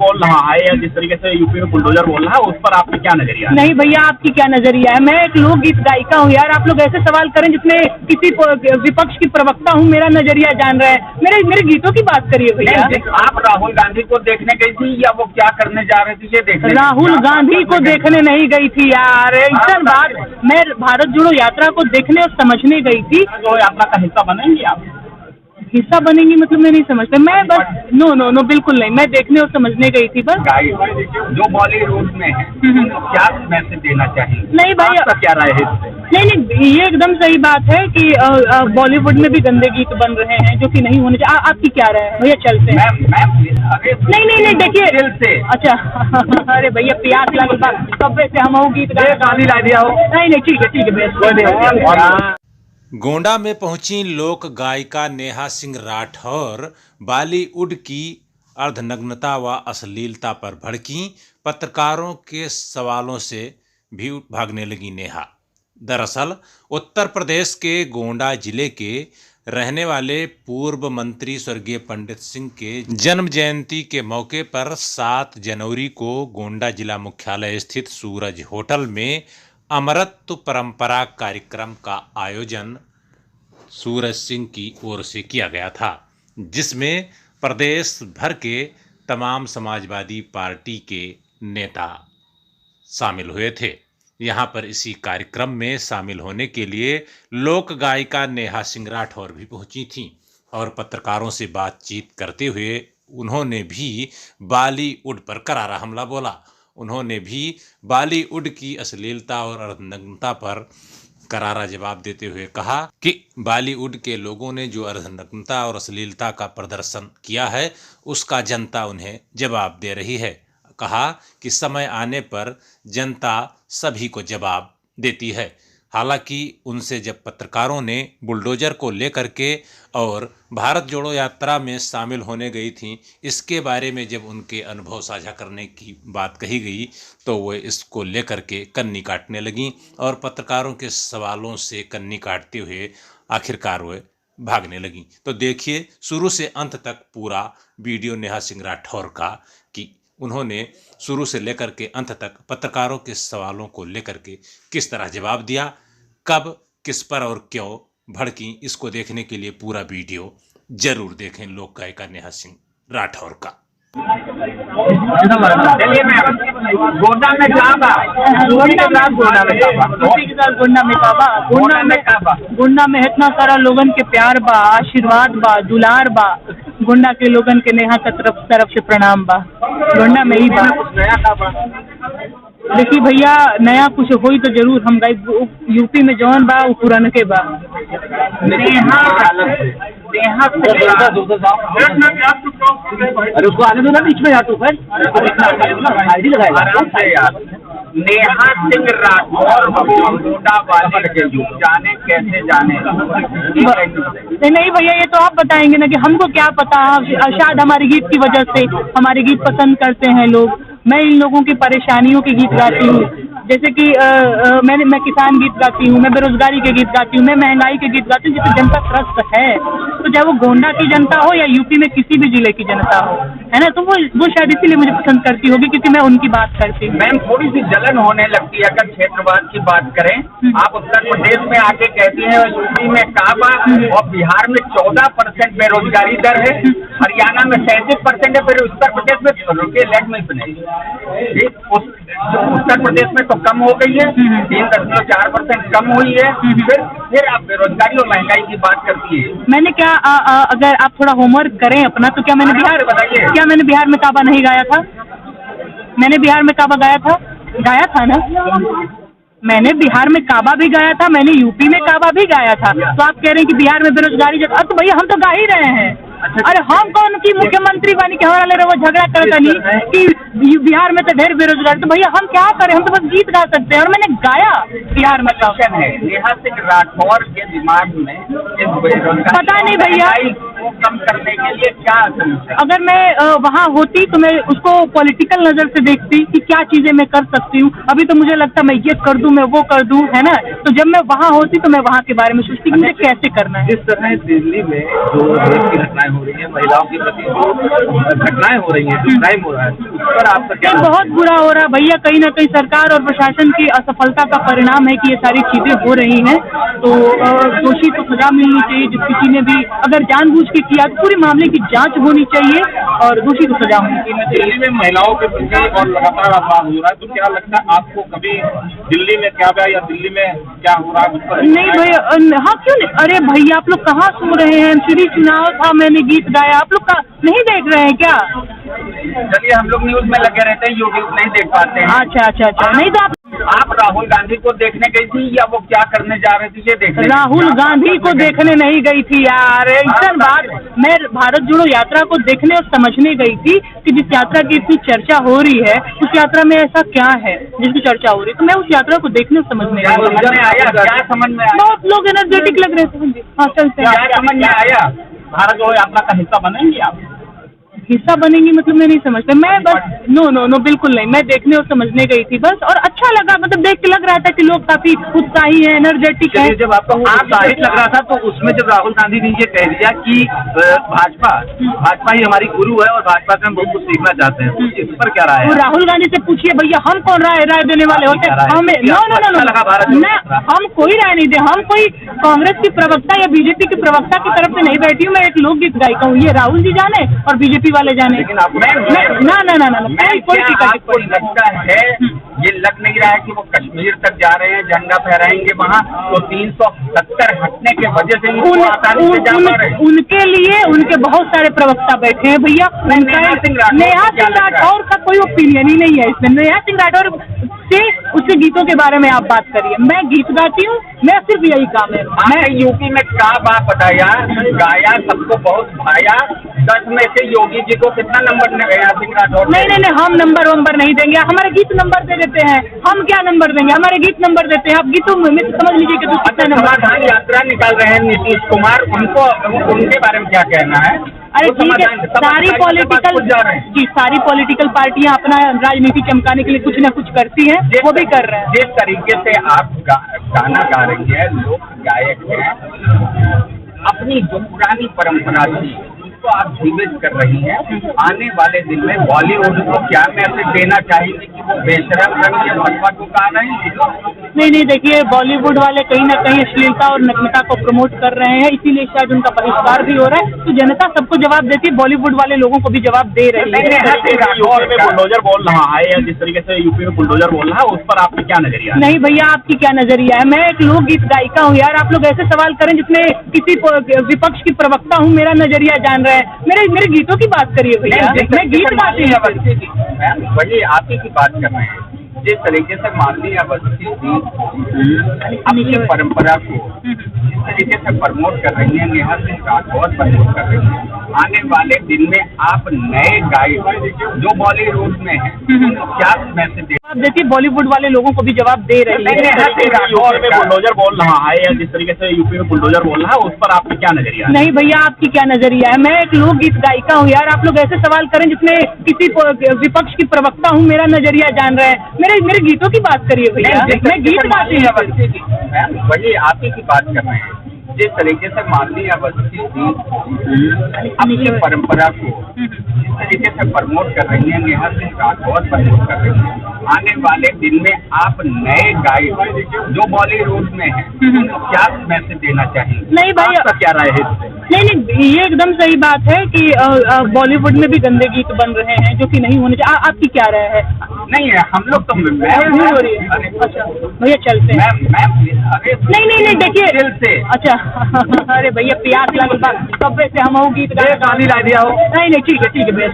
बोल रहा है या जिस तरीके से यूपी में बुलडोजर बोल रहा है, उस पर आपकी क्या नजरिया है? नहीं भैया, आपकी क्या नजरिया है? मैं एक लोकगीत गायिका हूँ यार, आप लोग ऐसे सवाल करें जिसमें किसी विपक्ष की प्रवक्ता हूँ, मेरा नजरिया जान रहा है, मेरे गीतों की बात करिए भैया। आप राहुल गांधी को देखने गई थी या वो क्या करने जा रहे थे ये देखने? राहुल गांधी को देखने नहीं गई थी यार, ऐसा बात, मैं भारत जोड़ो यात्रा को देखने और समझने गई थी। तो यात्रा का हिस्सा बनेंगी आप? हिस्सा बनेंगी मतलब मैं नहीं समझता, मैं बस नो बिल्कुल नहीं, मैं देखने और समझने गई थी बस। जो बॉलीवुड में है क्या मैसेज देना चाहिए? नहीं भैया, आपका क्या राय है? नहीं, ये एकदम सही बात है कि बॉलीवुड में भी गंदे गीत बन रहे हैं जो कि नहीं होने चाहिए। आपकी क्या राय है भैया? चलते हैं। नहीं देखिए, अच्छा अरे भैया प्यास लगल बा, कब से हम गीत ला दिया हो? नहीं ठीक है भैया। गोंडा में पहुंची लोक गायिका नेहा सिंह राठौर बॉलीवुड की अर्धनग्नता व अश्लीलता पर भड़की, पत्रकारों के सवालों से भी भागने लगी नेहा। दरअसल उत्तर प्रदेश के गोंडा जिले के रहने वाले पूर्व मंत्री स्वर्गीय पंडित सिंह के जन्म जयंती के मौके पर 7 जनवरी को गोंडा जिला मुख्यालय स्थित सूरज होटल में अमरत्व परंपरा कार्यक्रम का आयोजन सूरज सिंह की ओर से किया गया था, जिसमें प्रदेश भर के तमाम समाजवादी पार्टी के नेता शामिल हुए थे। यहाँ पर इसी कार्यक्रम में शामिल होने के लिए लोक गायिका नेहा सिंह राठौर भी पहुंची थीं और पत्रकारों से बातचीत करते हुए उन्होंने भी बॉलीवुड पर करारा हमला बोला। उन्होंने भी बॉलीवुड की अश्लीलता और अर्धनग्नता पर करारा जवाब देते हुए कहा कि बॉलीवुड के लोगों ने जो अर्धनग्नता और अश्लीलता का प्रदर्शन किया है उसका जनता उन्हें जवाब दे रही है। कहा कि समय आने पर जनता सभी को जवाब देती है। हालांकि उनसे जब पत्रकारों ने बुलडोजर को लेकर के और भारत जोड़ो यात्रा में शामिल होने गई थी, इसके बारे में जब उनके अनुभव साझा करने की बात कही गई तो वो इसको लेकर के कन्नी काटने लगीं और पत्रकारों के सवालों से कन्नी काटते हुए आखिरकार वो भागने लगीं। तो देखिए शुरू से अंत तक पूरा वीडियो नेहा सिंह राठौर का कि उन्होंने शुरू से लेकर के अंत तक पत्रकारों के सवालों को लेकर के किस तरह जवाब दिया, कब, किस पर और क्यों भड़की। इसको देखने के लिए पूरा वीडियो जरूर देखें लोक गायिका नेहा सिंह राठौर का। चलिए मैम, गोंडा में काबा, गोंडा में इतना सारा लोगन के प्यार बा, आशीर्वाद बा, दुलार बा, गोंडा के लोगन के नेहा का तरफ से प्रणाम बा। गोंडा में ही बा। देखिए भैया, नया कुछ होई तो जरूर हम गाई। यूपी में जौन बा वो पुरान के बा। अरे उसको आने दो ना, बीच में यहाँ तो फिर आईडी लगाएगा। नेहा सिंह राठौर गोंडा वाले जाने कैसे जाने? नहीं भैया, ये तो आप बताएंगे ना कि हमको क्या पता। शायद हमारे गीत की वजह से हमारे गीत पसंद करते हैं लोग। मैं इन लोगों की परेशानियों के गीत गाती हूँ, जैसे कि मैं किसान गीत गाती हूँ, मैं बेरोजगारी के गीत गाती हूँ, मैं महंगाई के गीत गाती हूँ, जिससे जनता त्रस्त है। तो चाहे वो गोंडा की जनता हो या यूपी में किसी भी जिले की जनता हो, है ना, तो वो शायद इसीलिए मुझे पसंद करती होगी क्योंकि मैं उनकी बात करती हूँ। मैम थोड़ी सी जलन होने लगती है अगर क्षेत्रवाद की बात करें। आप उत्तर प्रदेश में आके कहती हैं यूपी में काबा और बिहार में 14% बेरोजगारी दर है, हरियाणा में 37% है, फिर उत्तर प्रदेश में रुके लेट में उत्तर प्रदेश में तो कम हो गई है, 3.4% कम हुई है। फिर आप बेरोजगारी और महंगाई की बात करती है। मैंने क्या अगर आप थोड़ा होमवर्क करें अपना तो क्या मैंने बिहार में काबा नहीं गाया था? मैंने बिहार में काबा गाया था ना। मैंने बिहार में काबा भी गाया था, मैंने यूपी में काबा भी गाया था। तो आप कह रहे हैं कि बिहार में बेरोजगारी, तो भैया हम तो गा ही रहे हैं। अरे हम कौन की मुख्यमंत्री बनी के हमारा ले वो झगड़ा करता नहीं कि बिहार में तो ढेर बेरोजगार। तो भैया हम क्या करें, हम तो बस गीत गा सकते हैं और मैंने गाया बिहार में। नेहा सिंह राठौर के दिमाग में पता नहीं भैया, को कम करने के लिए क्या सोल्यूशन? अगर मैं वहाँ होती तो मैं उसको पॉलिटिकल नजर से देखती कि क्या चीजें मैं कर सकती हूँ। अभी तो मुझे लगता मैं ये कर दूं, मैं वो कर दूं, है ना। तो जब मैं वहाँ होती तो मैं वहाँ के बारे में सोचती कि मुझे कैसे करना है। जिस तरह दिल्ली में जो रेप की घटनाएं हो रही है, महिलाओं के प्रति जो घटनाएं हो रही हैं, जो क्राइम हो रहा है, उस पर आपका क्या? बहुत बुरा हो रहा भैया। कहीं ना कहीं सरकार और प्रशासन की असफलता का परिणाम है कि ये सारी चीजें हो रही हैं। तो दोषी को सजा मिलनी चाहिए। जिस किसी ने भी अगर जानबूझ के किया तो पूरे मामले की जांच होनी चाहिए और दोषी को सजा होनी चाहिए। दिल्ली में महिलाओं के प्रति और लगातार अपराध हो रहा है, तो क्या लगता है आपको कभी दिल्ली में क्या हुआ या दिल्ली में क्या हो रहा है उस पर? नहीं भैया, हाँ क्यों नहीं। अरे भैया आप लोग कहाँ सो रहे हैं? श्री चुनाव था, मैंने गीत गाया, आप लोग नहीं देख रहे हैं क्या? चलिए, हम लोग न्यूज में लगे रहते हैं, यूट्यूब नहीं देख पाते हैं। अच्छा अच्छा अच्छा। नहीं तो आप राहुल गांधी को देखने गई थी या वो क्या करने जा रहे थे ये देखने? राहुल गांधी को देखने नहीं गई थी यार। ऐसा बात, मैं भारत जोड़ो यात्रा को देखने और समझने गई थी कि जिस यात्रा की इतनी चर्चा हो रही है उस यात्रा में ऐसा क्या है जिसकी चर्चा हो रही है। तो मैं उस यात्रा को देखने और समझने क्या गई। समझ में आया? क्या समझ में आया? बहुत लोग एनर्जेटिक लग रहे थे। हाँ चलते हैं। क्या समझ में आया? भारत जोड़ो यात्रा का हिस्सा बनेंगे आप? हिस्सा बनेंगी मतलब मैं नहीं समझता। मैं बस नो बिल्कुल नहीं। मैं देखने और समझने गई थी बस, और अच्छा लगा। मतलब देख के लग रहा था कि लोग काफी उत्साही है, एनर्जेटिक है। जब आपका उत्साहित लग रहा था तो उसमें जब राहुल गांधी ने ये कह दिया कि भाजपा ही हमारी गुरु है और भाजपा से हम बहुत कुछ सीखना चाहते हैं, तो इस पर क्या राय वो है? राहुल गांधी से पूछिए भैया, हम कौन राय देने वाले होते हैं? हमें नो, हम कोई राय नहीं दे। हम कोई कांग्रेस की प्रवक्ता या बीजेपी की प्रवक्ता की तरफ से नहीं बैठी हूँ। मैं एक लोकगीत गायिका हूँ। ये राहुल जी जाने और बीजेपी वाले जाने। लेकिन आप ना कोई आपको लगता है ये लग नहीं रहा है कि वो कश्मीर तक जा रहे हैं, झंडा फहराएंगे वहाँ, तो 370 हटने के वजह से वो आसानी से जा पा रहे हैं? उनके लिए उनके बहुत सारे प्रवक्ता बैठे हैं भैया। नेहा सिंह राठौर का कोई ओपिनियन ही नहीं है इसमें। नेहा सिंह राठौर से उसके गीतों के बारे में आप बात करिए। मैं गीत गाती हूँ, मैं सिर्फ यही काम है। मैं यूपी में क्या बात बताया, गाया, सबको बहुत भाया। 10 में से योगी जी को कितना नंबर नेहा सिंह राठौर? नहीं, हम नंबर नहीं देंगे। हमारे गीत नंबर दे देते हैं। हम क्या नंबर देंगे? हमारे गीत नंबर देते हैं। आप गीतों में समझ लीजिए कि कितना नंबर। समाधान यात्रा निकाल रहे हैं नीतीश कुमार, उनके बारे में क्या कहना है? अरे ठीक है, सारी पॉलिटिकल पार्टियां अपना राजनीति चमकाने के लिए कुछ न कुछ करती हैं, वो भी कर रहे हैं। जिस तरीके से आप गाना गा रही है, लोक गायक हैं, अपनी जो पुरानी परंपरा थी उसको आप जीवित कर रही हैं। आने वाले दिन में बॉलीवुड को क्या मैसेज देना चाहेंगे कि वो बेशरम रंग या भगवा को गा नहीं? नहीं, देखिए बॉलीवुड वाले कहीं ना कहीं अश्लीलता और नग्नता को प्रमोट कर रहे हैं, इसीलिए शायद उनका बहिष्कार भी हो रहा है। तो जनता सबको जवाब देती है, बॉलीवुड वाले लोगों को भी जवाब दे रही है। यूपी में बुलडोजर बोल रहा है, जिस तरीके से यूपी में बुलडोजर बोल रहा है, उस पर आपका क्या नजरिया है? नहीं भैया, आपकी क्या नजरिया है? मैं एक लोकगीत गायिका हूँ यार। आप लोग ऐसे सवाल करें जिसमें किसी विपक्ष की प्रवक्ता हूँ, मेरा नजरिया जान रहे हैं। मेरे गीतों की बात करिए भैया। मैं गीत गाती हूँ। वही आप ही की बात कर रहे हैं। जिस तरीके से मालवीय अवस्थी थी अपनी परंपरा को जिस तरीके से प्रमोट कर रही है, नेहा सिंह राठौर प्रमोट कर रही है, आने वाले दिन में आप नए गायक जो बॉलीवुड में हैं उनको क्या मैसेज देती? बॉलीवुड वाले लोगों को भी जवाब दे रही है। यूपी में बुलडोजर बोल रहा है, जिस तरीके से यूपी में बुलडोजर बोल रहा है, उस पर आपका क्या नजरिया है? नहीं भैया, आपकी क्या नजरिया है? मैं एक लोकगीत गायिका हूँ यार। आप लोग ऐसे सवाल करें जिसमें किसी विपक्ष की प्रवक्ता हूँ, मेरा नजरिया जान रहे हैं। मेरे गीतों की बात करिए भैया। मैं गीत गाती हूँ। वही आप ही की बात कर रहे हैं। जिस तरीके से मालवीय अवस्थी थी अपनी परंपरा को जिस तरीके से प्रमोट कर रही है, नेहा सिंह राठौर प्रमोट कर रही है, आने वाले दिन में आप नए गायक जो बॉलीवुड में हैं उनको क्या मैसेज देना चाहेंगे? नहीं भैया, आपका क्या राय है? नहीं, ये एकदम सही बात है कि बॉलीवुड में भी गंदे गीत बन रहे हैं जो कि नहीं होने चाहिए। आपकी क्या राय है? नहीं है, हम लोग तो हो रही है। अच्छा भैया चलते हैं। नहीं देखिए, दिल से। अच्छा अरे भैया प्यास लगल बा, कब से हम गीत गाली ला दिया हो। नहीं ठीक है भैया।